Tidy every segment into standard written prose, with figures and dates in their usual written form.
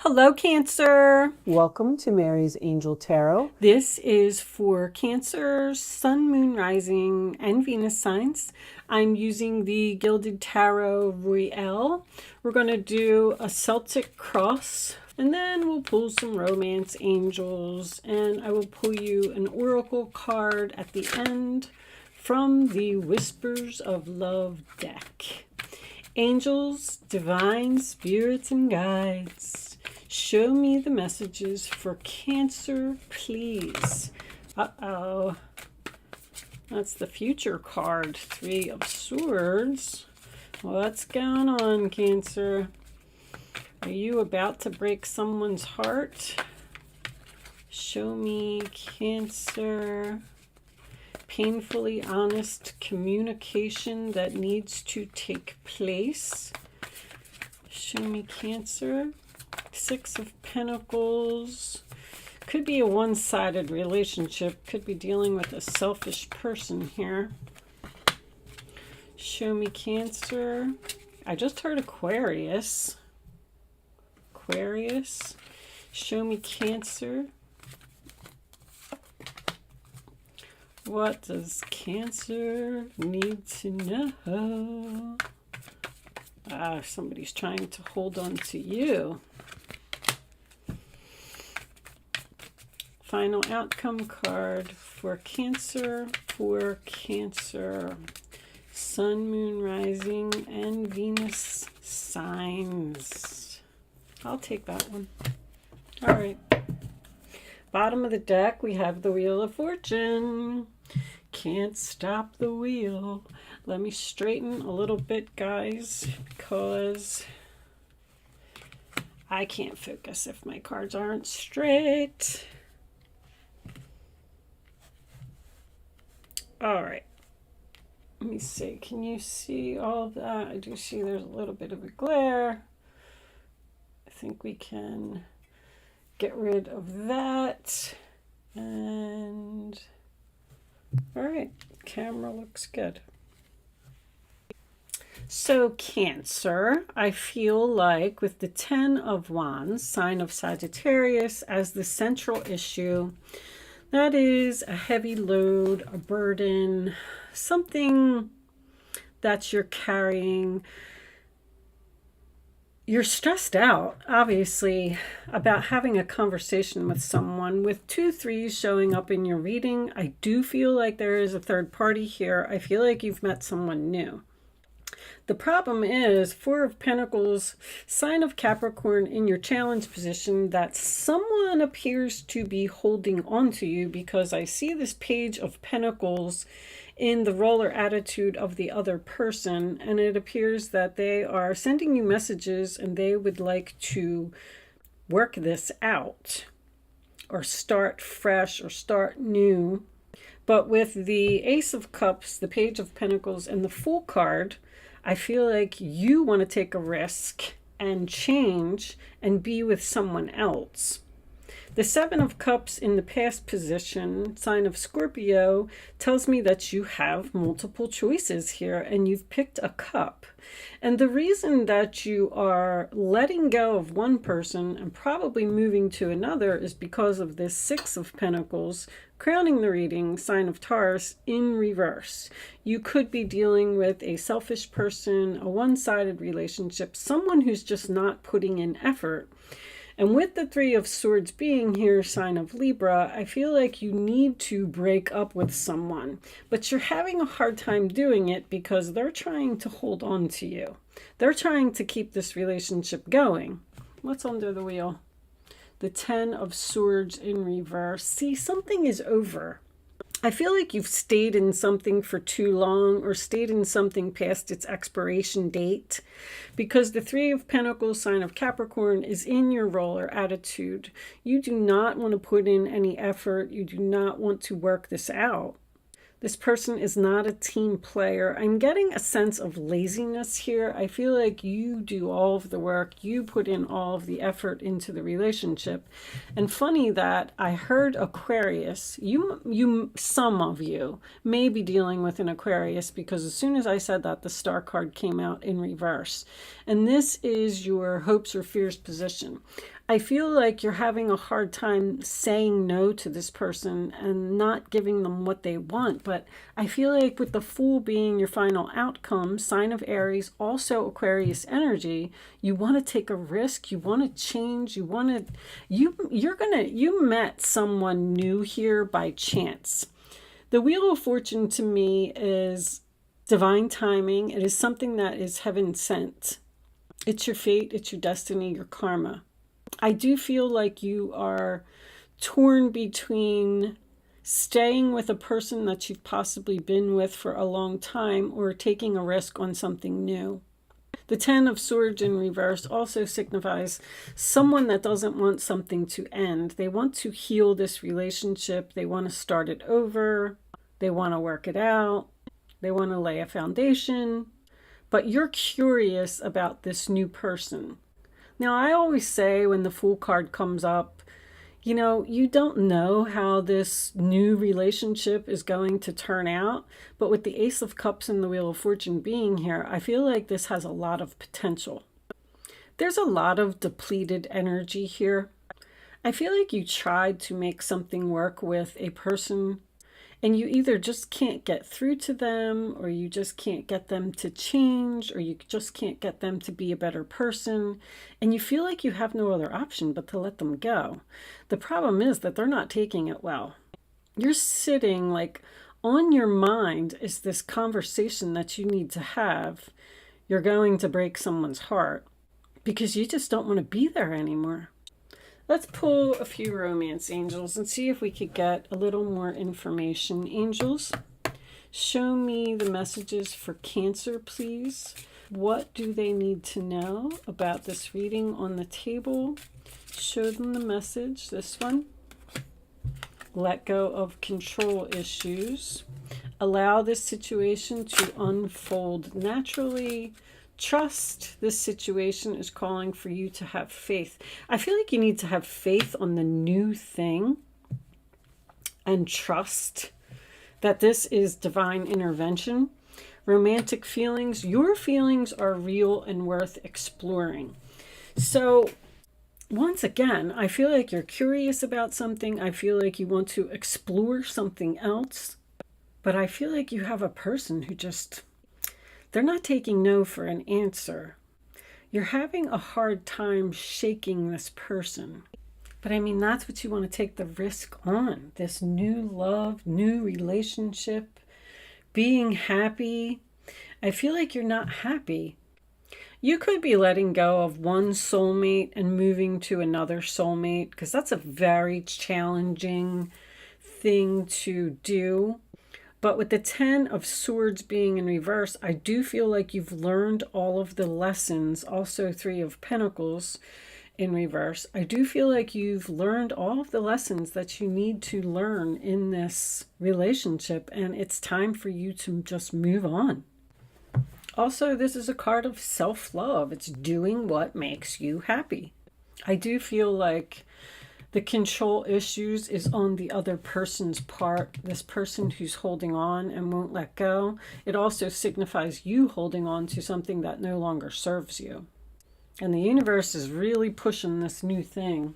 Hello, Cancer. Welcome to Mary's Angel Tarot. This is for Cancer, Sun, Moon, Rising, and Venus signs. I'm using the Gilded Tarot Royale. We're going to do a Celtic cross, and then we'll pull some Romance Angels, and I will pull you an Oracle card at the end from the Whispers of Love deck. Angels, divine spirits, and guides, show me the messages for Cancer, please. Uh-oh. That's the future card. 3 of Swords. What's going on, Cancer? Are you about to break someone's heart? Show me, Cancer. Painfully honest communication that needs to take place. Show me, Cancer. 6 of Pentacles. Could be a one-sided relationship. Could be dealing with a selfish person here. Show me, Cancer. I just heard Aquarius. Aquarius. Show me, Cancer. What does Cancer need to know? Somebody's trying to hold on to you. Final outcome card for Cancer, Sun, Moon, Rising, and Venus signs. I'll take that one. All right. Bottom of the deck, we have the Wheel of Fortune. Can't stop the wheel. Let me straighten a little bit, guys, because I can't focus if my cards aren't straight. All right. Let me see. Can you see all of that? I do see there's a little bit of a glare. I think we can get rid of that. And all right, camera looks good. So Cancer, I feel like with the 10 of Wands, sign of Sagittarius, as the central issue, that is a heavy load, a burden, something that you're carrying. You're stressed out, obviously, about having a conversation with someone. With 2 3s showing up in your reading, I do feel like there is a third party here. I feel like you've met someone new. The problem is 4 of Pentacles, sign of Capricorn in your challenge position, that someone appears to be holding on to you, because I see this Page of Pentacles in the roller attitude of the other person, and it appears that they are sending you messages and they would like to work this out or start fresh or start new. But with the Ace of Cups, the Page of Pentacles, and the Fool card, I feel like you want to take a risk and change and be with someone else. The 7 of Cups in the past position, sign of Scorpio, tells me that you have multiple choices here and you've picked a cup. And the reason that you are letting go of one person and probably moving to another is because of this 6 of Pentacles, crowning the reading, sign of Taurus, in reverse. You could be dealing with a selfish person, a one-sided relationship, someone who's just not putting in effort. And with the 3 of Swords being here, sign of Libra, I feel like you need to break up with someone. But you're having a hard time doing it because they're trying to hold on to you. They're trying to keep this relationship going. What's under the wheel? The 10 of Swords in reverse. See, something is over. I feel like you've stayed in something for too long, or stayed in something past its expiration date, because the 3 of Pentacles, sign of Capricorn, is in your roller attitude. You do not want to put in any effort. You do not want to work this out. This person is not a team player. I'm getting a sense of laziness here. I feel like you do all of the work. You put in all of the effort into the relationship. And funny that I heard Aquarius. Some of you may be dealing with an Aquarius, because as soon as I said that, the Star card came out in reverse. And this is your hopes or fears position. I feel like you're having a hard time saying no to this person and not giving them what they want. But I feel like with the Fool being your final outcome, sign of Aries, also Aquarius energy, you want to take a risk, you want to change, you met someone new here by chance. The Wheel of Fortune to me is divine timing. It is something that is heaven sent. It's your fate, it's your destiny, your karma. I do feel like you are torn between staying with a person that you've possibly been with for a long time or taking a risk on something new. The Ten of Swords in reverse also signifies someone that doesn't want something to end. They want to heal this relationship. They want to start it over. They want to work it out. They want to lay a foundation. But you're curious about this new person. Now, I always say when the Fool card comes up, you don't know how this new relationship is going to turn out. But with the Ace of Cups and the Wheel of Fortune being here, I feel like this has a lot of potential. There's a lot of depleted energy here. I feel like you tried to make something work with a person and you either just can't get through to them, or you just can't get them to change, or you just can't get them to be a better person. And you feel like you have no other option but to let them go. The problem is that they're not taking it well. You're sitting like on your mind is this conversation that you need to have. You're going to break someone's heart because you just don't want to be there anymore. Let's pull a few romance angels and see if we could get a little more information. Angels, show me the messages for Cancer, please. What do they need to know about this reading on the table? Show them the message, this one. Let go of control issues. Allow this situation to unfold naturally. Trust. This situation is calling for you to have faith. I feel like you need to have faith on the new thing and trust that this is divine intervention. Romantic feelings. Your feelings are real and worth exploring. So once again, I feel like you're curious about something. I feel like you want to explore something else. But I feel like you have a person who just... they're not taking no for an answer. You're having a hard time shaking this person. But I mean, that's what you want to take the risk on. This new love, new relationship, being happy. I feel like you're not happy. You could be letting go of one soulmate and moving to another soulmate, because that's a very challenging thing to do. But with the Ten of Swords being in reverse, I do feel like you've learned all of the lessons. Also, Three of Pentacles in reverse. I do feel like you've learned all of the lessons that you need to learn in this relationship, and it's time for you to just move on. Also, this is a card of self-love. It's doing what makes you happy. I do feel like the control issues is on the other person's part, this person who's holding on and won't let go. It also signifies you holding on to something that no longer serves you. And the universe is really pushing this new thing.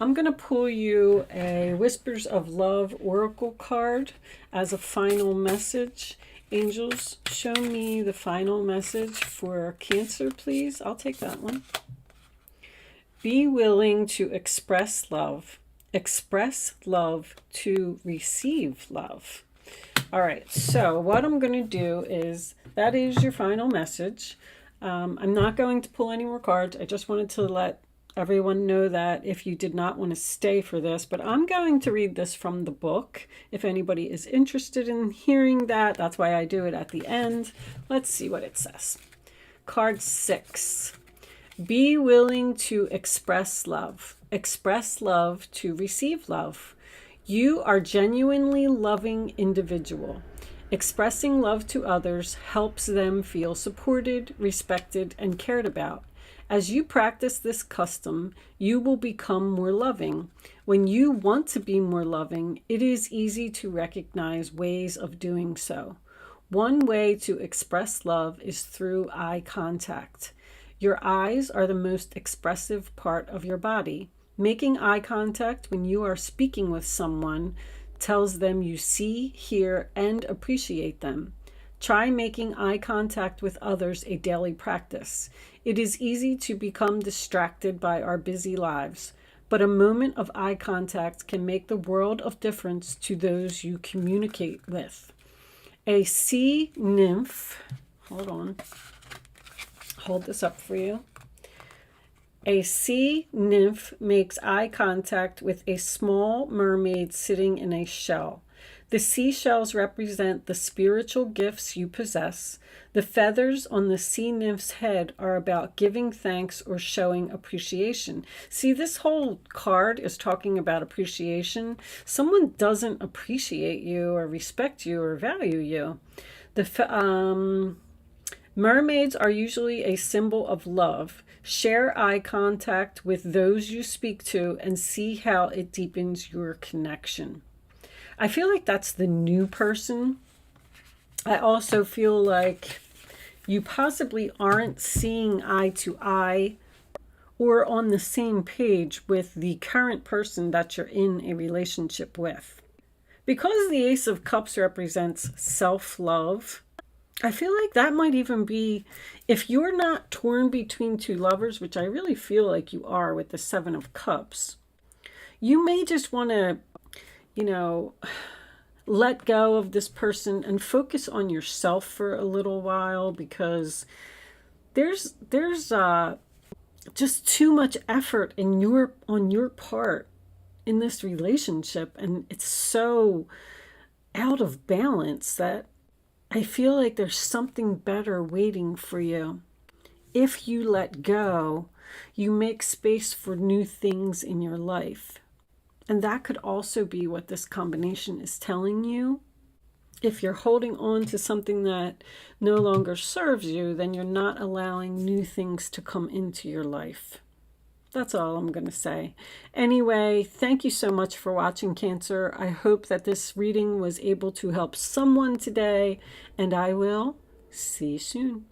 I'm going to pull you a Whispers of Love Oracle card as a final message. Angels, show me the final message for Cancer, please. I'll take that one. Be willing to express love. Express love to receive love. All right, so what I'm going to do is, that is your final message. I'm not going to pull any more cards. I just wanted to let everyone know that if you did not want to stay for this, but I'm going to read this from the book. If anybody is interested in hearing that, that's why I do it at the end. Let's see what it says. Card 6. Be willing to express love. Express love to receive love. You are genuinely loving individual. Expressing love to others helps them feel supported, respected, and cared about. As you practice this custom, you will become more loving. When you want to be more loving, it is easy to recognize ways of doing so. One way to express love is through eye contact. Your eyes are the most expressive part of your body. Making eye contact when you are speaking with someone tells them you see, hear, and appreciate them. Try making eye contact with others a daily practice. It is easy to become distracted by our busy lives, but a moment of eye contact can make the world of difference to those you communicate with. A sea nymph, hold this up for you. A sea nymph makes eye contact with a small mermaid sitting in a shell. The seashells represent the spiritual gifts you possess. The feathers on the sea nymph's head are about giving thanks or showing appreciation. See, this whole card is talking about appreciation. Someone doesn't appreciate you or respect you or value you. Mermaids are usually a symbol of love. Share eye contact with those you speak to and see how it deepens your connection. I feel like that's the new person. I also feel like you possibly aren't seeing eye to eye or on the same page with the current person that you're in a relationship with. Because the Ace of Cups represents self-love, I feel like that might even be, if you're not torn between two lovers, which I really feel like you are with the Seven of Cups, you may just want to, let go of this person and focus on yourself for a little while, because there's just too much effort on your part in this relationship, and it's so out of balance that I feel like there's something better waiting for you. If you let go, you make space for new things in your life. And that could also be what this combination is telling you. If you're holding on to something that no longer serves you, then you're not allowing new things to come into your life. That's all I'm going to say. Anyway, thank you so much for watching, Cancer. I hope that this reading was able to help someone today, and I will see you soon.